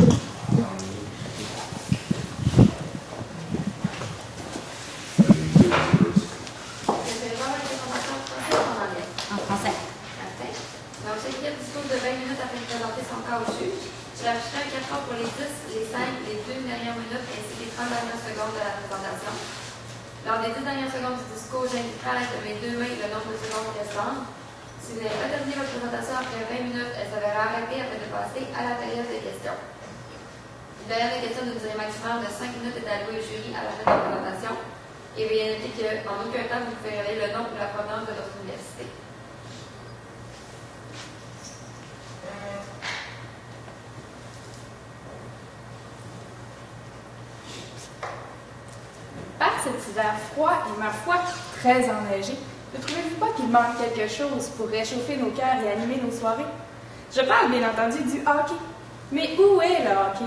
En français. Parfait. Donc, chaque équipe dispose de 20 minutes afin de présenter son cas au juge. Je l'afficherai à 4 heures pour les 10, les 5, les 2 dernières minutes ainsi que les 30 dernières secondes de la présentation. Lors des 10 dernières secondes du discours, j'indiquerai avec mes deux mains le nombre de secondes restantes. Si vous n'avez pas terminé votre présentation après 20 minutes, elle se verra arrêtée afin de passer à la période de questions. Une période de questions d'une durée maximum de 5 minutes est allouée au jury à la fin de la présentation. Et veuillez noter qu'en aucun temps, vous pouvez révéler le nom ou la provenance de votre université. Par cet hiver froid et ma foi très enneigé, ne trouvez-vous pas qu'il manque quelque chose pour réchauffer nos cœurs et animer nos soirées? Je parle bien entendu du hockey. Mais où est le hockey?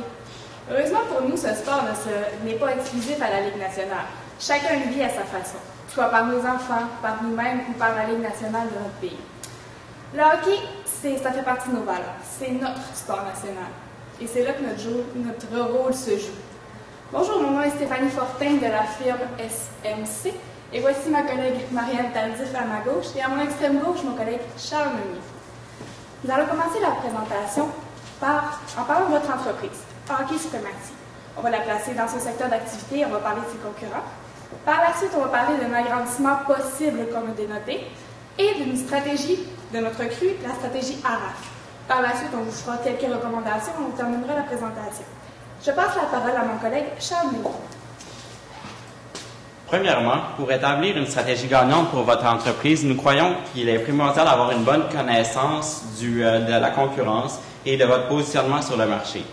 Heureusement pour nous, ce sport n'est pas exclusif à la Ligue nationale. Chacun le vit à sa façon, soit par nos enfants, par nous-mêmes ou par la Ligue nationale de notre pays. Le hockey, ça fait partie de nos valeurs. C'est notre sport national. Et c'est là que notre rôle se joue. Bonjour, mon nom est Stéphanie Fortin de la firme SMC. Et voici ma collègue Marianne Tardif à ma gauche et à mon extrême gauche, mon collègue Charles Meunier. Nous allons commencer la présentation en parlant de votre entreprise, Hockey Suprématie. On va la placer dans son secteur d'activité, on va parler de ses concurrents. Par la suite, on va parler d'un agrandissement possible, comme dénoté, et d'une stratégie de notre crue, la stratégie ARAF. Par la suite, on vous fera quelques recommandations et on terminera la présentation. Je passe la parole à mon collègue Charles Meunier. Premièrement, pour établir une stratégie gagnante pour votre entreprise, nous croyons qu'il est primordial d'avoir une bonne connaissance de la concurrence et de votre positionnement sur le marché.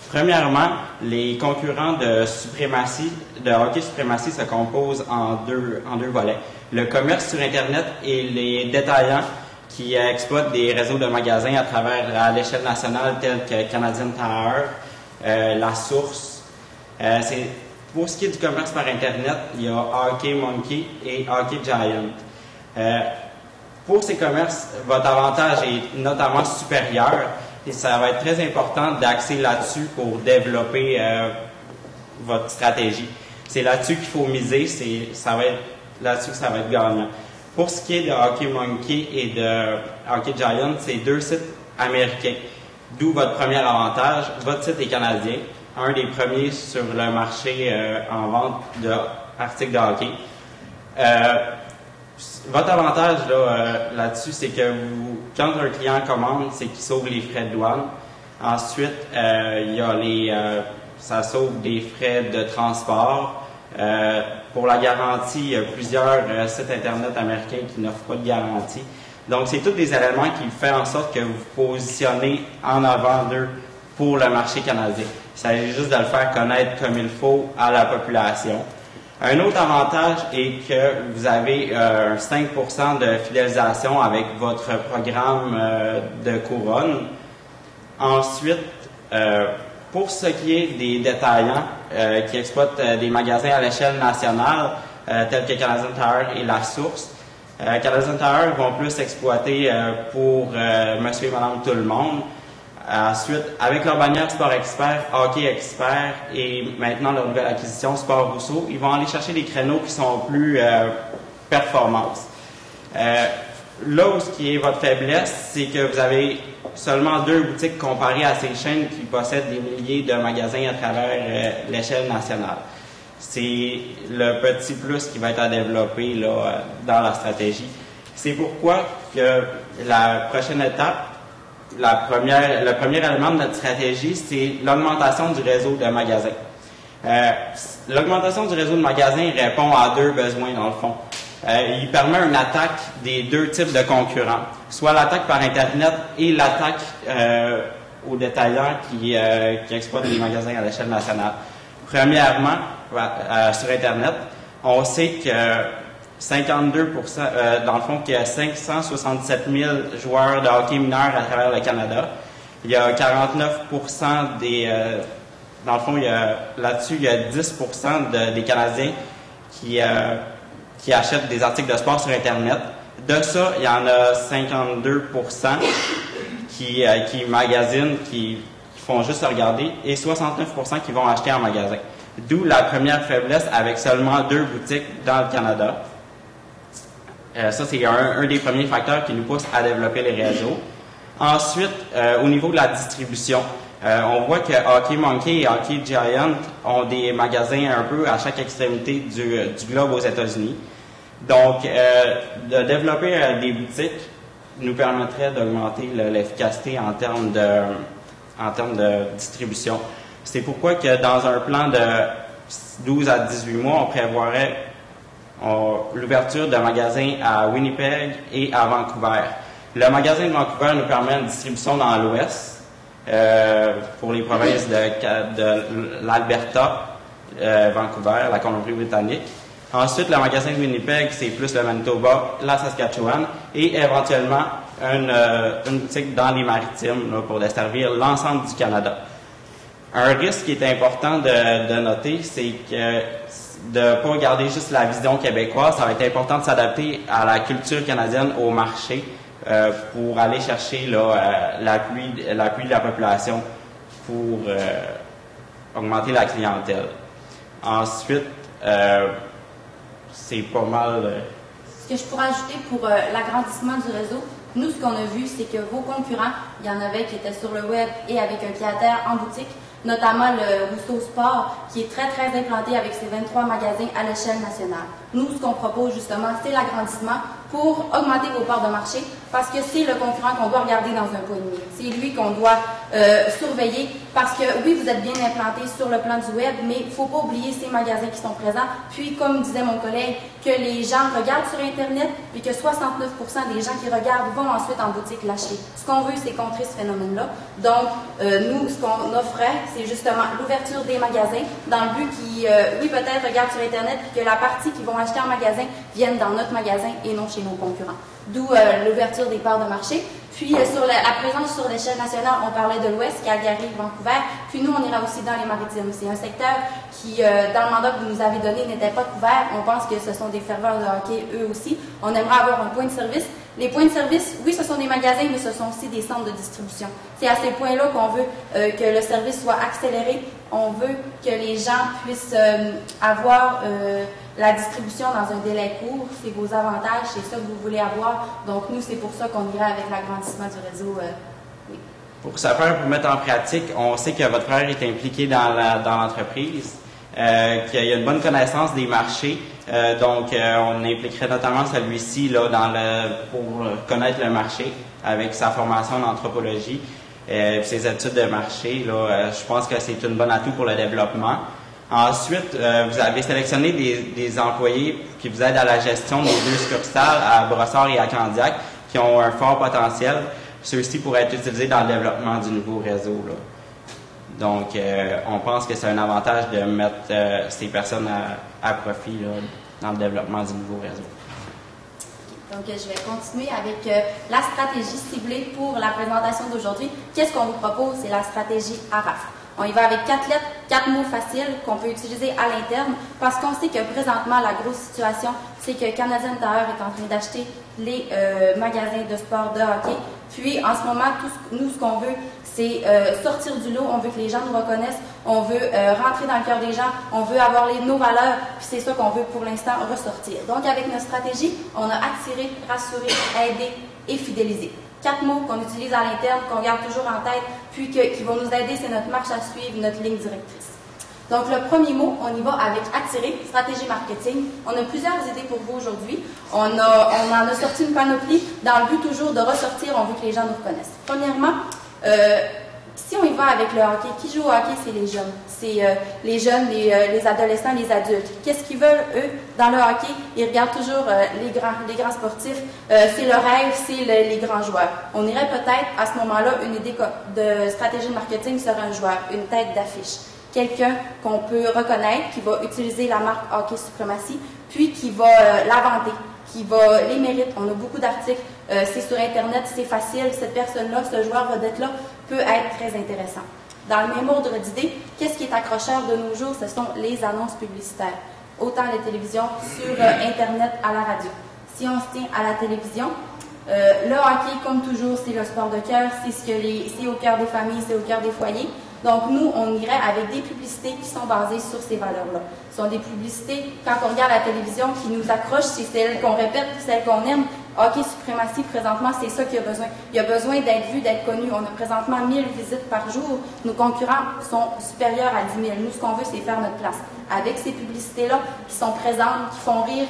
Premièrement, les concurrents de hockey suprématie se composent en deux volets. Le commerce sur Internet et les détaillants qui exploitent des réseaux de magasins à l'échelle nationale tels que Canadian Tire, La Source. Pour ce qui est du commerce par Internet, il y a Hockey Monkey et Hockey Giant. Pour ces commerces, votre avantage est notamment supérieur et ça va être très important d'axer là-dessus pour développer votre stratégie. C'est là-dessus qu'il faut miser, ça va être là-dessus que ça va être gagnant. Pour ce qui est de Hockey Monkey et de Hockey Giant, c'est deux sites américains, d'où votre premier avantage. Votre site est canadien, un des premiers sur le marché en vente d'articles de hockey. Votre avantage là-dessus, c'est que quand un client commande, c'est qu'il sauve les frais de douane. Ensuite, ça sauve des frais de transport. Pour la garantie, il y a plusieurs sites Internet américains qui n'offrent pas de garantie. Donc, c'est tous des éléments qui font en sorte que vous vous positionnez en avant d'eux pour le marché canadien. Il s'agit juste de le faire connaître comme il faut à la population. Un autre avantage est que vous avez 5% de fidélisation avec votre programme de couronne. Ensuite, pour ce qui est des détaillants qui exploitent des magasins à l'échelle nationale, tels que Canadian Tire et La Source, Canadian Tire vont plus exploiter pour monsieur et madame tout le monde. Ensuite, avec leur bannière Sport Expert, Hockey Expert et maintenant leur nouvelle acquisition Sport Rousseau, ils vont aller chercher des créneaux qui sont plus performance. Là où ce qui est votre faiblesse, c'est que vous avez seulement 2 boutiques comparées à ces chaînes qui possèdent des milliers de magasins à travers l'échelle nationale. C'est le petit plus qui va être à développer là, dans la stratégie. C'est pourquoi que la prochaine étape, le premier élément de notre stratégie, c'est l'augmentation du réseau de magasins. L'augmentation du réseau de magasins répond à 2 besoins dans le fond. Il permet une attaque des 2 types de concurrents, soit l'attaque par Internet et l'attaque aux détaillants qui exploitent les magasins à l'échelle nationale. Premièrement, sur Internet, on sait que 52%, dans le fond, qu'il y a 567 000 joueurs de hockey mineurs à travers le Canada. Il y a 49% dans le fond, là-dessus, il y a 10% des Canadiens qui achètent des articles de sport sur Internet. De ça, il y en a 52% qui magasinent, qui font juste regarder et 69% qui vont acheter en magasin. D'où la première faiblesse avec seulement 2 boutiques dans le Canada. Ça, c'est un des premiers facteurs qui nous pousse à développer les réseaux. Ensuite, au niveau de la distribution, on voit que Hockey Monkey et Hockey Giant ont des magasins un peu à chaque extrémité du globe aux États-Unis. Donc, de développer des boutiques nous permettrait d'augmenter l'efficacité en termes de distribution. C'est pourquoi que dans un plan de 12 à 18 mois, on prévoirait l'ouverture de magasins à Winnipeg et à Vancouver. Le magasin de Vancouver nous permet une distribution dans l'Ouest pour les provinces de l'Alberta, Vancouver, la Colombie-Britannique. Ensuite, le magasin de Winnipeg, c'est plus le Manitoba, la Saskatchewan et éventuellement une boutique dans les Maritimes là, pour desservir l'ensemble du Canada. Un risque qui est important de noter, c'est que de ne pas regarder juste la vision québécoise, ça va être important de s'adapter à la culture canadienne au marché pour aller chercher l'appui de la population pour augmenter la clientèle. Ensuite, c'est pas mal. Ce que je pourrais ajouter pour l'agrandissement du réseau, nous, ce qu'on a vu, c'est que vos concurrents, il y en avait qui étaient sur le web et avec un pied à terre en boutique, notamment le Rousseau Sport, qui est très, très implanté avec ses 23 magasins à l'échelle nationale. Nous, ce qu'on propose justement, c'est l'agrandissement pour augmenter vos parts de marché, parce que c'est le concurrent qu'on doit regarder dans un point de mire. C'est lui qu'on doit surveiller, parce que oui, vous êtes bien implanté sur le plan du web, mais il ne faut pas oublier ces magasins qui sont présents. Puis, comme disait mon collègue, que les gens regardent sur Internet, puis que 69% des gens qui regardent vont ensuite en boutique l'acheter. Ce qu'on veut, c'est contrer ce phénomène-là. Donc, nous, ce qu'on offrait, c'est justement l'ouverture des magasins, dans le but qu'ils, oui, peut-être regardent sur Internet, puis que la partie qu'ils vont acheter en magasin vienne dans notre magasin et non chez nos concurrents. D'où l'ouverture des parts de marché. Puis, sur la présence sur l'échelle nationale, on parlait de l'Ouest, Calgary, Vancouver. Puis, nous, on ira aussi dans les Maritimes. C'est un secteur qui, dans le mandat que vous nous avez donné, n'était pas couvert. On pense que ce sont des ferveurs de hockey, eux aussi. On aimerait avoir un point de service. Les points de service, oui, ce sont des magasins, mais ce sont aussi des centres de distribution. C'est à ces points-là qu'on veut que le service soit accéléré. On veut que les gens puissent avoir la distribution dans un délai court. C'est vos avantages, c'est ça que vous voulez avoir. Donc, nous, c'est pour ça qu'on irait avec l'agrandissement du réseau. Oui. Pour ça faire, pour mettre en pratique, on sait que votre frère est impliqué dans l'entreprise, qu'il y a une bonne connaissance des marchés. Donc, on impliquerait notamment celui-ci là, pour connaître le marché avec sa formation en anthropologie, ses études de marché. Là, je pense que c'est une bonne atout pour le développement. Ensuite, vous avez sélectionné des employés qui vous aident à la gestion des 2 succursales à Brossard et à Candiac, qui ont un fort potentiel. Ceux-ci pourraient être utilisés dans le développement du nouveau réseau. Là. Donc, on pense que c'est un avantage de mettre ces personnes à profit là, dans le développement du nouveau réseau. Donc, je vais continuer avec la stratégie ciblée pour la présentation d'aujourd'hui. Qu'est-ce qu'on vous propose? C'est la stratégie ARAF. On y va avec 4 lettres, 4 mots faciles qu'on peut utiliser à l'interne parce qu'on sait que présentement, la grosse situation, c'est que Canadian Tire est en train d'acheter les magasins de sport de hockey. Puis, en ce moment, nous, ce qu'on veut, c'est sortir du lot. On veut que les gens nous reconnaissent. On veut rentrer dans le cœur des gens. On veut avoir nos valeurs. Puis, c'est ça qu'on veut pour l'instant ressortir. Donc, avec notre stratégie, on a attiré, rassuré, aidé et fidélisé. 4 mots qu'on utilise à l'interne, qu'on garde toujours en tête, puis qui vont nous aider, c'est notre marche à suivre, notre ligne directrice. Donc, le premier mot, on y va avec attirer, stratégie marketing. On a plusieurs idées pour vous aujourd'hui. On en a sorti une panoplie dans le but toujours de ressortir, on veut que les gens nous reconnaissent. Premièrement, si on y va avec le hockey, qui joue au hockey, c'est les jeunes. C'est les jeunes, les adolescents, les adultes. Qu'est-ce qu'ils veulent, eux, dans le hockey? Ils regardent toujours les grands sportifs. C'est le rêve, c'est les grands joueurs. On irait peut-être, à ce moment-là, une idée de stratégie de marketing serait un joueur, une tête d'affiche. Quelqu'un qu'on peut reconnaître, qui va utiliser la marque Hockey Supremacy, puis qui va la vanter, qui va les mérite. On a beaucoup d'articles, c'est sur Internet, c'est facile. Cette personne-là, ce joueur vedette-là, peut être très intéressant. Dans le même ordre d'idée, qu'est-ce qui est accrocheur de nos jours? Ce sont les annonces publicitaires. Autant à la télévision, sur Internet, à la radio. Si on se tient à la télévision, le hockey, comme toujours, c'est le sport de cœur, c'est au cœur des familles, c'est au cœur des foyers. Donc, nous, on irait avec des publicités qui sont basées sur ces valeurs-là. Ce sont des publicités, quand on regarde la télévision, qui nous accrochent, c'est celles qu'on répète, celles qu'on aime. Hockey Suprématie, présentement, c'est ça qu'il y a besoin. Il y a besoin d'être vu, d'être connu. On a présentement 1000 visites par jour. Nos concurrents sont supérieurs à 10 000. Nous, ce qu'on veut, c'est faire notre place. Avec ces publicités-là, qui sont présentes, qui font rire,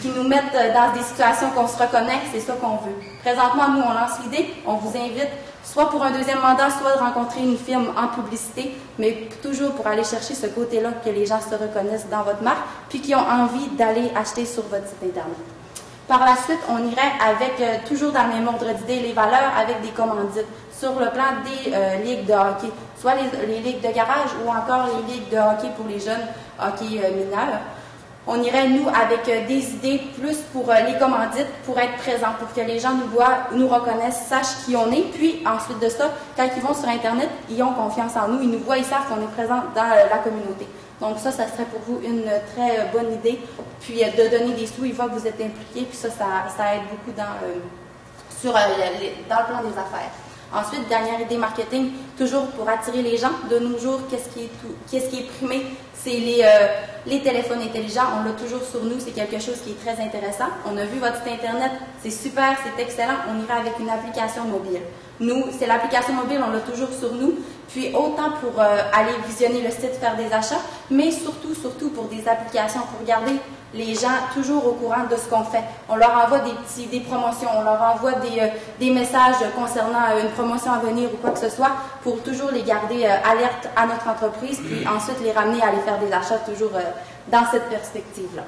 qui nous mettent dans des situations qu'on se reconnaît, c'est ça qu'on veut. Présentement, nous, on lance l'idée. On vous invite, soit pour un deuxième mandat, soit de rencontrer une firme en publicité, mais toujours pour aller chercher ce côté-là que les gens se reconnaissent dans votre marque, puis qui ont envie d'aller acheter sur votre site Internet. Par la suite, on irait avec, toujours dans le même ordre d'idée, les valeurs avec des commandites sur le plan des ligues de hockey, soit les ligues de garage ou encore les ligues de hockey pour les jeunes hockey mineurs. On irait, nous, avec des idées plus pour les commandites, pour être présents, pour que les gens nous voient, nous reconnaissent, sachent qui on est. Puis, ensuite de ça, quand ils vont sur Internet, ils ont confiance en nous, ils nous voient, ils savent qu'on est présent dans la communauté. Donc ça serait pour vous une très bonne idée. Puis, de donner des sous, ils voient que vous êtes impliqués, puis ça aide beaucoup dans le plan des affaires. Ensuite, dernière idée marketing, toujours pour attirer les gens. De nos jours, qu'est-ce qui est primé? C'est les téléphones intelligents. On l'a toujours sur nous. C'est quelque chose qui est très intéressant. On a vu votre site Internet. C'est super, c'est excellent. On ira avec une application mobile. Nous, c'est l'application mobile, on l'a toujours sur nous. Puis, autant pour aller visionner le site, faire des achats, mais surtout pour des applications, pour garder les gens toujours au courant de ce qu'on fait. On leur envoie des promotions, on leur envoie des messages concernant une promotion à venir ou quoi que ce soit pour toujours les garder alertes à notre entreprise puis ensuite les ramener à aller faire des achats toujours dans cette perspective-là.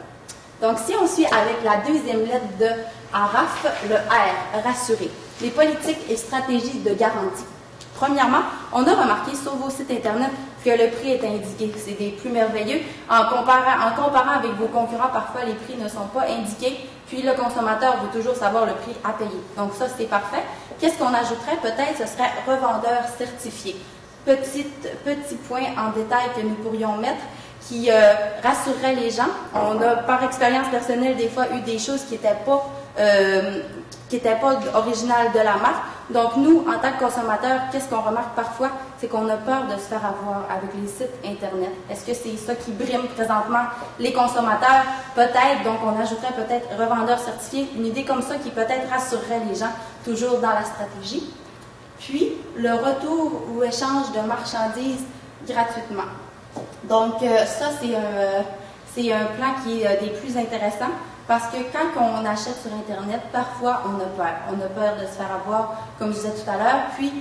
Donc, si on suit avec la deuxième lettre de ARAF, le R, rassurer, les politiques et stratégies de garantie. Premièrement, on a remarqué sur vos sites Internet que le prix est indiqué. C'est des plus merveilleux. En comparant avec vos concurrents, parfois les prix ne sont pas indiqués, puis le consommateur veut toujours savoir le prix à payer. Donc ça, c'est parfait. Qu'est-ce qu'on ajouterait? Peut-être ce serait revendeur certifié. Petit point en détail que nous pourrions mettre qui rassurerait les gens. On a, par expérience personnelle, des fois eu des choses qui n'étaient pas originales de la marque. Donc, nous, en tant que consommateurs, qu'est-ce qu'on remarque parfois? C'est qu'on a peur de se faire avoir avec les sites Internet. Est-ce que c'est ça qui brime présentement les consommateurs? Peut-être, donc on ajouterait peut-être revendeur certifié, une idée comme ça qui peut-être rassurerait les gens, toujours dans la stratégie. Puis, le retour ou échange de marchandises gratuitement. Donc, ça, c'est un plan qui est des plus intéressants. Parce que quand on achète sur Internet, parfois on a peur. On a peur de se faire avoir, comme je disais tout à l'heure. Puis,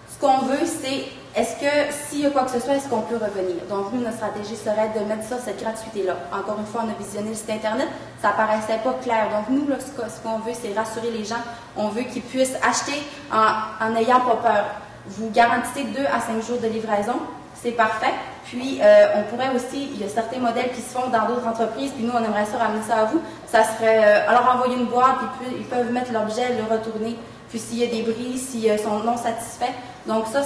ce qu'on veut, c'est, est-ce que, s'il y a quoi que ce soit, est-ce qu'on peut revenir? Donc, nous, notre stratégie serait de mettre ça, cette gratuité-là. Encore une fois, on a visionné le site Internet, ça paraissait pas clair. Donc, nous, là, ce qu'on veut, c'est rassurer les gens. On veut qu'ils puissent acheter en n'ayant pas peur. Vous garantissez 2 à 5 jours de livraison. C'est parfait. Puis, on pourrait aussi, il y a certains modèles qui se font dans d'autres entreprises, puis nous, on aimerait ça ramener ça à vous. Ça serait, alors envoyer une boîte, puis ils peuvent mettre l'objet, le retourner, puis s'il y a des bris, s'ils sont non satisfaits. Donc ça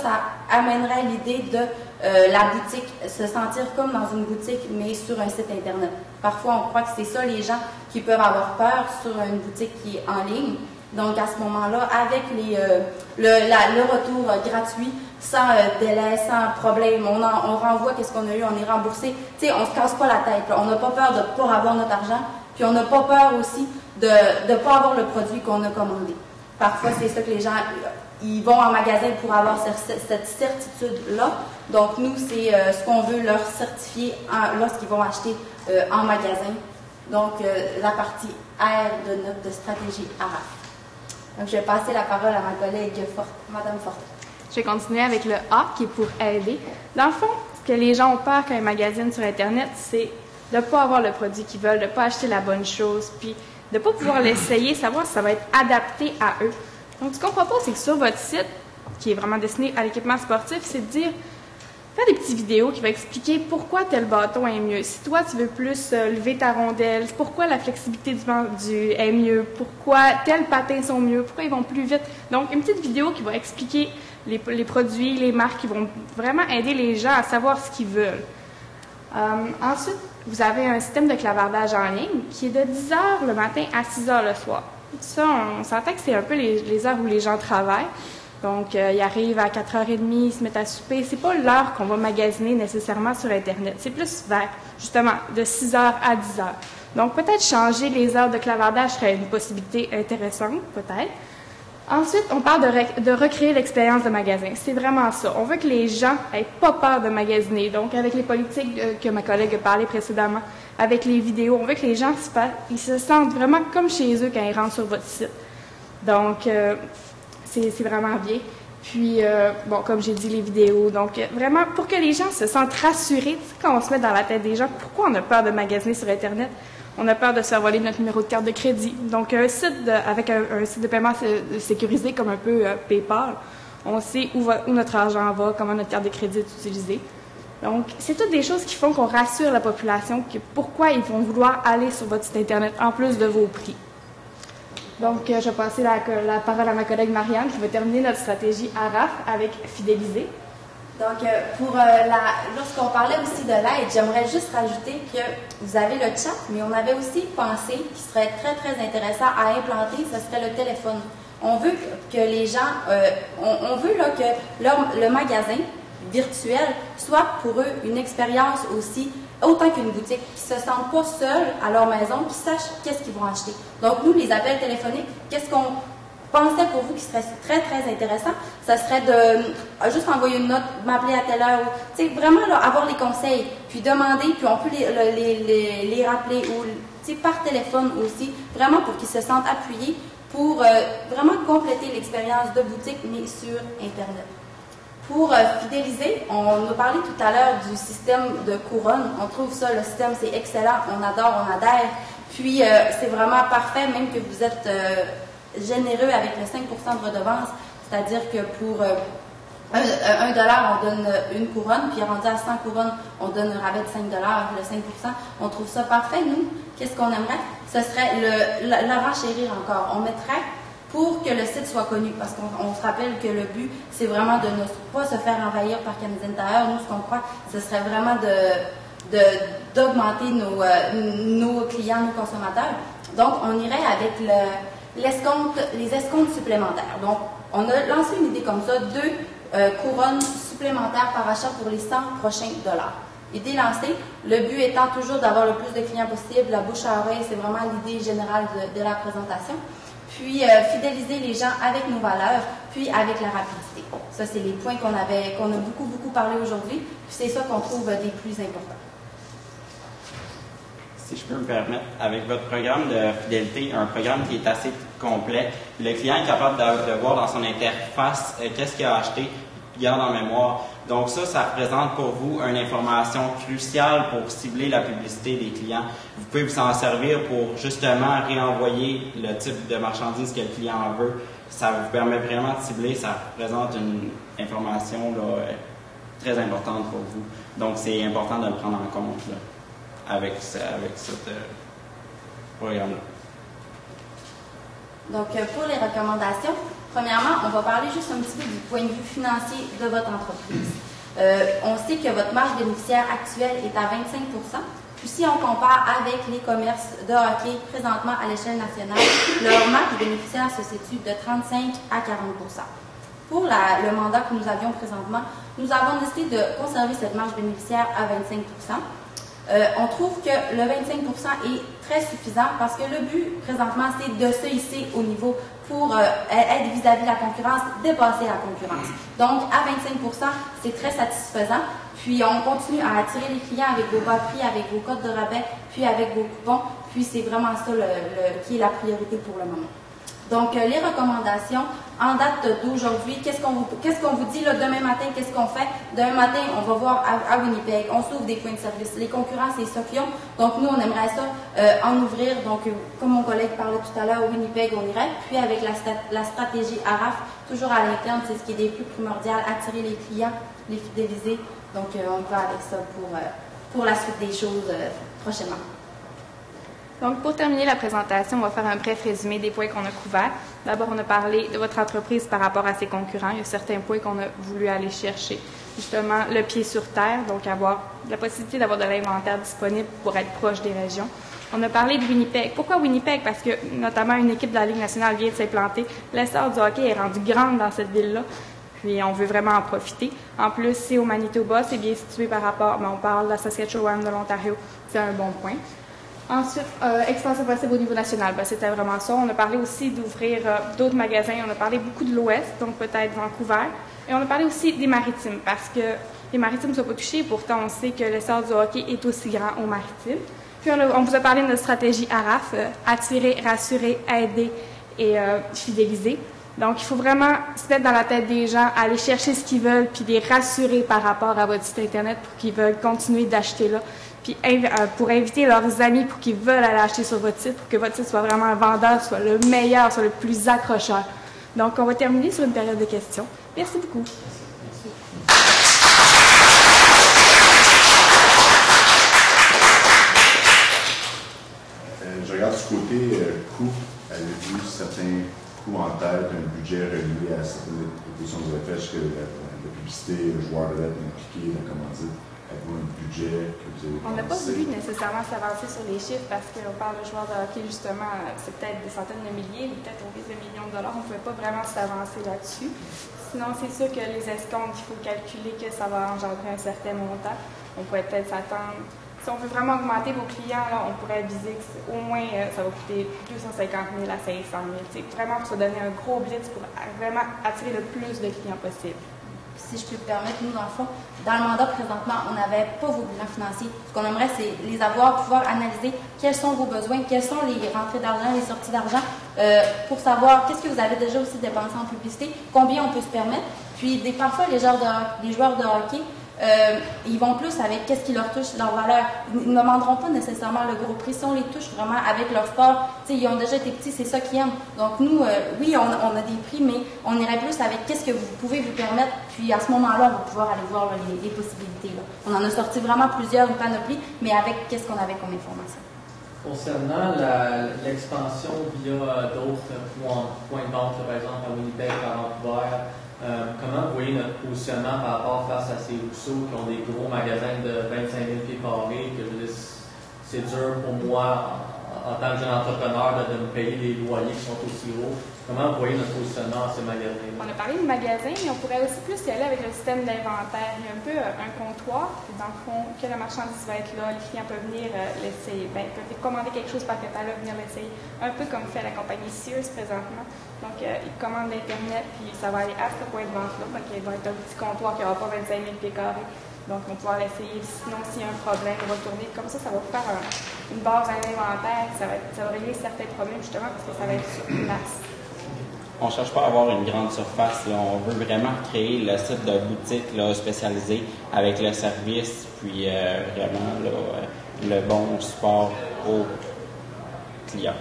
amènerait l'idée de la boutique, se sentir comme dans une boutique, mais sur un site Internet. Parfois, on croit que c'est ça les gens qui peuvent avoir peur sur une boutique qui est en ligne. Donc, à ce moment-là, avec le retour gratuit, sans délai, sans problème, on renvoie qu'est-ce qu'on a eu, on est remboursé. Tu sais, on ne se casse pas la tête. Là. On n'a pas peur de ne pas avoir notre argent, puis on n'a pas peur aussi de ne pas avoir le produit qu'on a commandé. Parfois, c'est ça que les gens, ils vont en magasin pour avoir cette certitude-là. Donc, nous, c'est ce qu'on veut leur certifier lorsqu'ils vont acheter en magasin. Donc, la partie R de notre stratégie ARAF. Donc, je vais passer la parole à ma collègue Madame Fortin. Je vais continuer avec le A qui est pour aider. Dans le fond, ce que les gens ont peur quand ils magasinent sur Internet, c'est de ne pas avoir le produit qu'ils veulent, de ne pas acheter la bonne chose, puis de ne pas pouvoir l'essayer, savoir si ça va être adapté à eux. Donc, ce qu'on propose, c'est que sur votre site, qui est vraiment destiné à l'équipement sportif, c'est de dire, faire des petites vidéos qui vont expliquer pourquoi tel bâton est mieux. Si toi, tu veux plus lever ta rondelle, pourquoi la flexibilité est mieux, pourquoi tels patins sont mieux, pourquoi ils vont plus vite. Donc, une petite vidéo qui va expliquer les produits, les marques qui vont vraiment aider les gens à savoir ce qu'ils veulent. Ensuite, vous avez un système de clavardage en ligne qui est de 10h le matin à 6h le soir. Ça, on s'entend que c'est un peu les heures où les gens travaillent. Donc, ils arrivent à 4h30, ils se mettent à souper. C'est pas l'heure qu'on va magasiner nécessairement sur Internet. C'est plus vers, justement, de 6h à 10h. Donc, peut-être changer les heures de clavardage serait une possibilité intéressante, peut-être. Ensuite, on parle de recréer l'expérience de magasin. C'est vraiment ça. On veut que les gens n'aient pas peur de magasiner. Donc, avec les politiques que ma collègue a parlé précédemment, avec les vidéos, on veut que les gens ils se sentent vraiment comme chez eux quand ils rentrent sur votre site. Donc, c'est vraiment bien. Puis, bon, comme j'ai dit, les vidéos. Donc, vraiment, pour que les gens se sentent rassurés, tu sais, quand on se met dans la tête des gens, pourquoi on a peur de magasiner sur Internet? On a peur de se faire voler notre numéro de carte de crédit. Donc, un site avec un site de paiement sécurisé comme un peu PayPal, on sait où notre argent va, comment notre carte de crédit est utilisée. Donc, c'est toutes des choses qui font qu'on rassure la population que pourquoi ils vont vouloir aller sur votre site Internet en plus de vos prix. Donc, je vais passer la parole à ma collègue Marianne qui va terminer notre stratégie ARAF avec fidéliser. Donc, lorsqu'on parlait aussi de l'aide, j'aimerais juste rajouter que vous avez le chat, mais on avait aussi pensé qu'il serait très, très intéressant à implanter, ce serait le téléphone. On veut que les gens, on veut là, que le magasin virtuel soit pour eux une expérience aussi, autant qu'une boutique, qu'ils ne se sentent pas seuls à leur maison, qu'ils sachent qu'est-ce qu'ils vont acheter. Donc, nous, les appels téléphoniques, qu'est-ce qu'on pensais pour vous qui serait très, très intéressant, ça serait de juste envoyer une note, m'appeler à telle heure, tu sais, vraiment là, avoir les conseils, puis demander, puis on peut les rappeler, ou tu sais, par téléphone aussi, vraiment pour qu'ils se sentent appuyés, pour vraiment compléter l'expérience de boutique, mais sur Internet. Pour fidéliser, on a parlé tout à l'heure du système de couronne. On trouve ça, le système, c'est excellent, on adore, on adhère. Puis, c'est vraiment parfait, même que vous êtes généreux avec le 5 de redevance, c'est-à-dire que pour $1, on donne une couronne, puis rendu à 100 couronnes, on donne un rabais de $5, le 5 on trouve ça parfait, nous. Qu'est-ce qu'on aimerait? Ce serait le renchérir encore. On mettrait pour que le site soit connu, parce qu'on se rappelle que le but, c'est vraiment de ne pas se faire envahir par Canadien Tire. Nous, ce qu'on croit, ce serait vraiment d'augmenter nos clients, nos consommateurs. Donc, on irait avec les escomptes supplémentaires. Donc, on a lancé une idée comme ça, 2 couronnes supplémentaires par achat pour les 100 prochains dollars. Idée lancée, le but étant toujours d'avoir le plus de clients possible, la bouche à oreille, c'est vraiment l'idée générale de la présentation. Puis, fidéliser les gens avec nos valeurs, puis avec la rapidité. Ça, c'est les points qu'on a beaucoup, beaucoup parlé aujourd'hui, puis c'est ça qu'on trouve des plus importants. Si je peux me permettre, avec votre programme de fidélité, un programme qui est assez complet, le client est capable de voir dans son interface qu'est-ce qu'il a acheté, puis garde en mémoire. Donc ça représente pour vous une information cruciale pour cibler la publicité des clients. Vous pouvez vous en servir pour justement réenvoyer le type de marchandise que le client veut. Ça vous permet vraiment de cibler, ça représente une information là, très importante pour vous. Donc c'est important de le prendre en compte là, avec ce programme-là. Donc, pour les recommandations, premièrement, on va parler juste un petit peu du point de vue financier de votre entreprise. On sait que votre marge bénéficiaire actuelle est à 25 %. Puis si on compare avec les commerces de hockey présentement à l'échelle nationale, leur marge bénéficiaire se situe de 35 à 40 %. Pour le mandat que nous avions présentement, nous avons décidé de conserver cette marge bénéficiaire à 25 %. On trouve que le 25 % est très suffisant parce que le but présentement, c'est de se hisser au niveau pour être vis-à-vis de la concurrence, dépasser la concurrence. Donc, à 25 %, c'est très satisfaisant. Puis, on continue à attirer les clients avec vos bas prix, avec vos codes de rabais, puis avec vos coupons. Puis, c'est vraiment ça qui est la priorité pour le moment. Donc, les recommandations, en date d'aujourd'hui, qu'est-ce qu'on vous dit là, demain matin, qu'est-ce qu'on fait? Demain matin, on va voir à Winnipeg, on s'ouvre des points de service. Les concurrents, c'est ça qu'ils ont. Donc, nous, on aimerait ça en ouvrir. Donc, comme mon collègue parlait tout à l'heure, au Winnipeg, on irait. Puis, avec la stratégie ARAF, toujours à l'interne, c'est ce qui est des plus primordial, attirer les clients, les fidéliser. Donc, on va avec ça pour la suite des choses prochainement. Donc, pour terminer la présentation, on va faire un bref résumé des points qu'on a couverts. D'abord, on a parlé de votre entreprise par rapport à ses concurrents. Il y a certains points qu'on a voulu aller chercher. Justement, le pied sur terre, donc avoir la possibilité d'avoir de l'inventaire disponible pour être proche des régions. On a parlé de Winnipeg. Pourquoi Winnipeg? Parce que, notamment, une équipe de la Ligue nationale vient de s'implanter. L'essor du hockey est rendu grande dans cette ville-là. Puis, on veut vraiment en profiter. En plus, c'est au Manitoba. C'est bien situé par rapport... on parle de la Saskatchewan, de l'Ontario. C'est un bon point. Ensuite, expansion possible au niveau national. C'était vraiment ça. On a parlé aussi d'ouvrir d'autres magasins. On a parlé beaucoup de l'Ouest, donc peut-être Vancouver. Et on a parlé aussi des Maritimes, parce que les Maritimes ne sont pas touchés. Pourtant, on sait que l'essor du hockey est aussi grand aux Maritimes. Puis, on vous a parlé de notre stratégie ARAF, attirer, rassurer, aider et fidéliser. Donc, il faut vraiment se mettre dans la tête des gens, aller chercher ce qu'ils veulent, puis les rassurer par rapport à votre site Internet pour qu'ils veulent continuer d'acheter là. Puis pour inviter leurs amis pour qu'ils veulent aller acheter sur votre site, pour que votre site soit vraiment un vendeur, soit le meilleur, soit le plus accrocheur. Donc, on va terminer sur une période de questions. Merci beaucoup. Je regarde du côté coût. Avez-vous certains coûts en tête, un budget relié à certaines propositions que vous avez faites, que la publicité, le joueur de lettres impliqué, la commandite? Avez-vous un budget que vous avez On n'a pas voulu nécessairement s'avancer sur les chiffres parce qu'on parle de joueurs de hockey, justement, c'est peut-être des centaines de milliers, peut-être au risque de millions de dollars. On ne pouvait pas vraiment s'avancer là-dessus. Sinon, c'est sûr que les escomptes, il faut calculer que ça va engendrer un certain montant. On pourrait peut-être s'attendre. Si on veut vraiment augmenter vos clients, là, on pourrait viser qu'au moins ça va coûter 250 000 à 500 000. Vraiment pour se donner un gros blitz pour vraiment attirer le plus de clients possible. Si je peux me permettre, nous, dans le fond, dans le mandat présentement, on n'avait pas vos bilans financiers. Ce qu'on aimerait, c'est les avoir, pouvoir analyser quels sont vos besoins, quelles sont les rentrées d'argent, les sorties d'argent, pour savoir qu'est-ce que vous avez déjà aussi dépensé en publicité, combien on peut se permettre. Puis, parfois, les joueurs de hockey, ils vont plus avec qu'est-ce qui leur touche, leur valeur. Ils ne demanderont pas nécessairement le gros prix. Si on les touche vraiment avec leur sport, ils ont déjà été petits, c'est ça qu'ils aiment. Donc nous, oui, on a des prix, mais on irait plus avec qu'est-ce que vous pouvez vous permettre. Puis à ce moment-là, on va pouvoir aller voir là, les possibilités. Là. On en a sorti vraiment plusieurs, une panoplie, mais avec qu'est-ce qu'on avait comme information. Concernant l'expansion via d'autres points de vente, par exemple à Winnipeg, à Vancouver, comment vous voyez notre positionnement par rapport face à ces Rousseaux qui ont des gros magasins de 25 000 pieds carrés, que c'est dur pour moi, en tant que jeune entrepreneur, de me payer des loyers qui sont aussi hauts. Comment vous voyez notre positionnement à ces magasins? On a parlé de magasins, mais on pourrait aussi plus y aller avec le système d'inventaire. Il y a un peu un comptoir, puis dans le fond, que la marchandise va être là, les clients peuvent venir l'essayer. Peuvent commander quelque chose par catalogue, venir l'essayer. Un peu comme fait la compagnie Sears présentement. Donc, ils commandent l'Internet, puis ça va aller à ce point de vente-là. Donc, il va être un petit comptoir qui n'aura pas 25 000 pieds carrés. Donc, on va pouvoir l'essayer. Sinon, s'il y a un problème, on va tourner. Comme ça va faire une base à l'inventaire. Ça va régler certains problèmes, justement, parce que ça va être sur place. On ne cherche pas à avoir une grande surface. Là. On veut vraiment créer le site de boutique là, spécialisé avec le service, puis vraiment là, le bon support aux clients.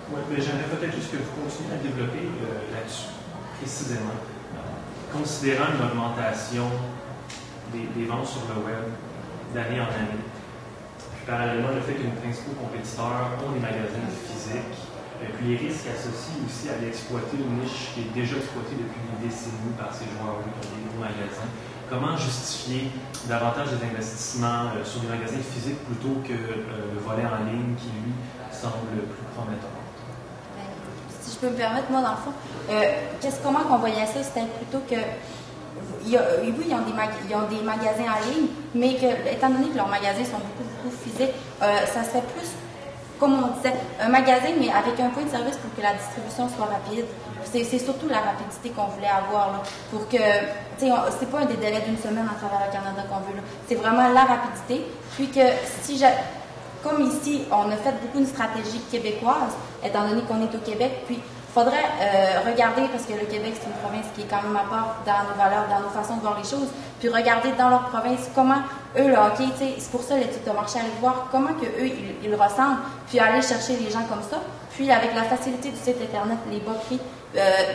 Oui, mais j'aimerais peut-être juste que vous continuiez à développer là-dessus, précisément. Considérant une augmentation des ventes sur le web d'année en année, puis parallèlement le fait que nos principaux compétiteurs ont des magasins physiques, puis les risques associés aussi à l'exploiter une niche qui est déjà exploitée depuis des décennies par ces joueurs-là qui ont des gros magasins. Comment justifier davantage des investissements sur des magasins physiques plutôt que le volet en ligne qui, lui, semble plus prometteur? Si je peux me permettre, moi, dans le fond, comment qu'on voyait ça, c'était plutôt que oui, ils ont des magasins en ligne, mais étant donné que leurs magasins sont beaucoup physiques, ça serait plus, comme on disait, un magasin, mais avec un point de service pour que la distribution soit rapide. C'est surtout la rapidité qu'on voulait avoir, là, pour que, c'est pas un des délais d'une semaine à travers le Canada qu'on veut, là. C'est vraiment la rapidité, puis que comme ici, on a fait beaucoup une stratégie québécoise, étant donné qu'on est au Québec, puis il faudrait regarder, parce que le Québec, c'est une province qui est quand même à part dans nos valeurs, dans nos façons de voir les choses, puis regarder dans leur province comment eux, le hockey, c'est pour ça l'étude de marché, aller voir comment que eux, ils ressemblent, puis aller chercher les gens comme ça. Puis avec la facilité du site Internet, les bas prix,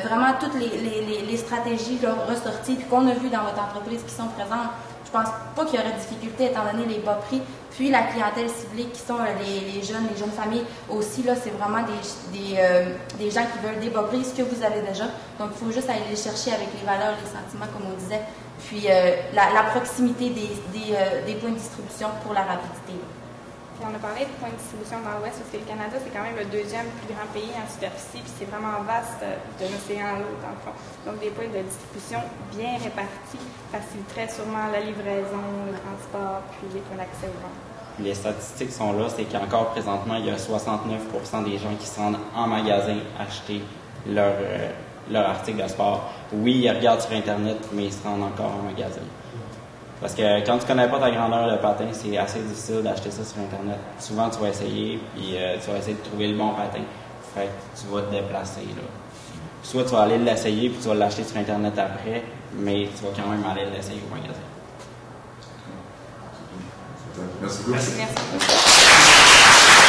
vraiment toutes les stratégies là, ressorties, puis qu'on a vu dans votre entreprise qui sont présentes, je pense pas qu'il y aurait de difficulté étant donné les bas prix. Puis la clientèle ciblée qui sont les jeunes familles aussi, là, c'est vraiment des gens qui veulent des bas prix, ce que vous avez déjà. Donc il faut juste aller les chercher avec les valeurs, les sentiments, comme on disait. Puis la proximité des points de distribution pour la rapidité. Puis on a parlé de points de distribution dans l'Ouest, parce que le Canada, c'est quand même le deuxième plus grand pays en superficie, puis c'est vraiment vaste d'un océan à l'autre, dans le fond. Donc, des points de distribution bien répartis faciliteraient sûrement la livraison, le transport, puis les points d'accès aux ventes. Les statistiques sont là, c'est qu'encore présentement, il y a 69% des gens qui se rendent en magasin acheter leur article de sport. Oui, ils regardent sur Internet, mais ils se rendent encore en magasin. Parce que quand tu connais pas ta grandeur de patin, c'est assez difficile d'acheter ça sur Internet. Souvent, tu vas essayer, puis tu vas essayer de trouver le bon patin. Fait que tu vas te déplacer, là. Soit tu vas aller l'essayer, puis tu vas l'acheter sur Internet après, mais tu vas quand même aller l'essayer au magasin. Merci beaucoup. Merci.